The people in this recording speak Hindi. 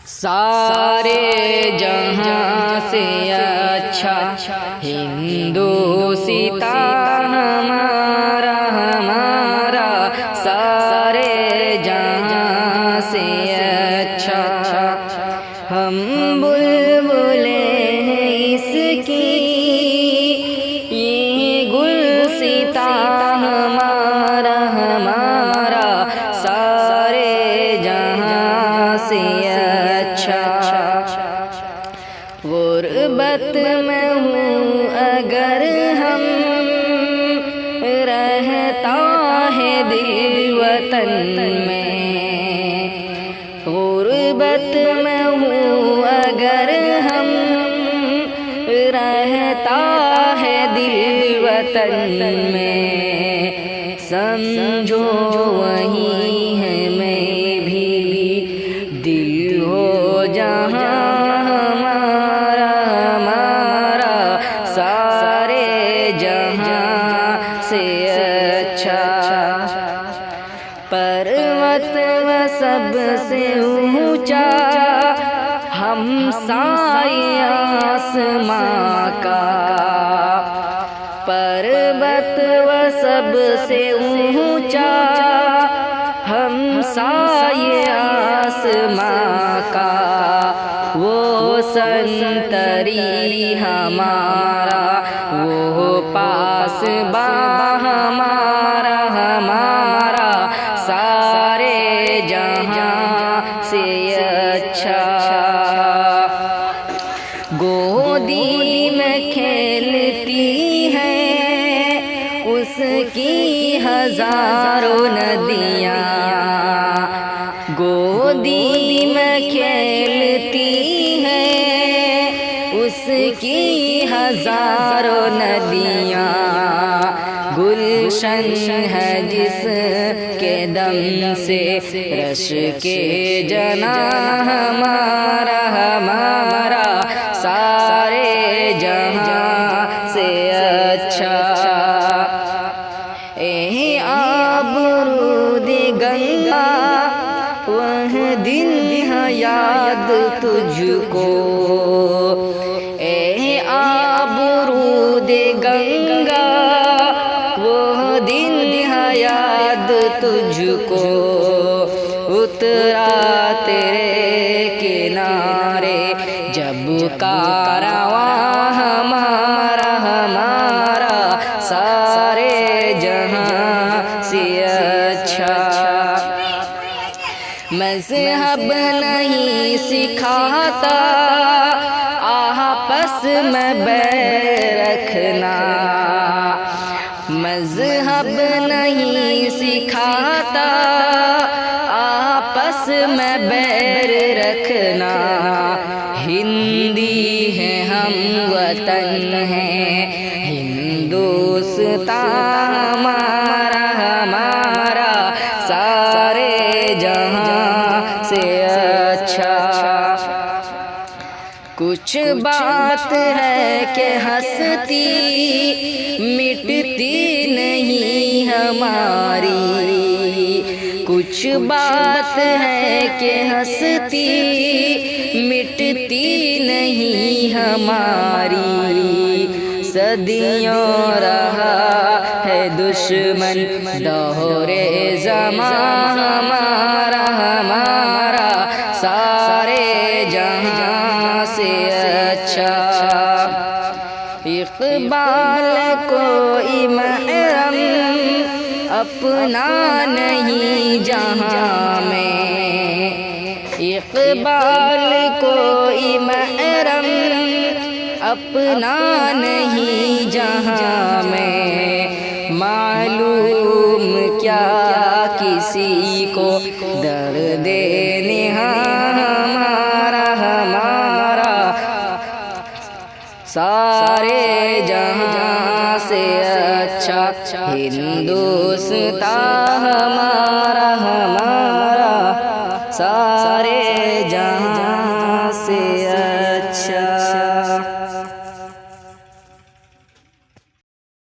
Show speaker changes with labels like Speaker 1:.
Speaker 1: सारे जहां से अच्छा हिंदुस्तान हमारा हमारा, सारे जहां से अच्छा। हम बुलबुले हैं इसकी, ये गुलसितां हमारा हमारा, सारे जहां से अच्छा। गुर्बत में हूँ अगर हम, रहता है दिल वतन में। गुर्बत में हूँ अगर हम, रहता है दिल वतन में। समझो वही है मैं भी, दिल हो जहाँ हमारा हमारा, सारे जहाँ से अच्छा। पर्वत व सबसे ऊंचा हम साए आसमां का। पर्वत व सबसे ऊंचा हम साए आसमां का। वो संतरी हमारा, वो पासबा हमारा हमारा, सारे जहां से अच्छा। गोदी में खेलती है उसकी हजारों नदियाँ। गोदी में खेलती है उसकी हजारों नदियाँ। गुलशन है जिसके दम से रश के जना हमारा हमारा, सारे जहां से अच्छा। ए आबरूद गंगा वह दिन है याद तुझको। ए आबरूद गंगा वह दिन है याद तुझको। उतरा तेरे किनारे जब कारवां हमारा हमारा, सारे जहां से अच्छा। मज़हब नहीं सिखाता आपस में बैर रखना। मज़हब नहीं सिखाता आपस में बैर रखना। हिंदी है हम वतन है हिंदुस्तान हमारा हमारा, सारे जहां से अच्छा। कुछ बात है कि हंसती मिटती नहीं हमारी। कुछ बात है कि हंसती मिटती नहीं हमारी। सदियों रहा है दुश्मन दोहरे ज़मां हमारा हमारा, सारे जहां से अच्छा। इक़बाल कोई महरम अपना नहीं जहां में। इक़बाल कोई महरम अपना नहीं जहां में। मालूम क्या किसी को दर्द नेहा हमारा हमारा, सारे जहां से अच्छा। हिंदुस्तान हमारा हमारा, सारे जहां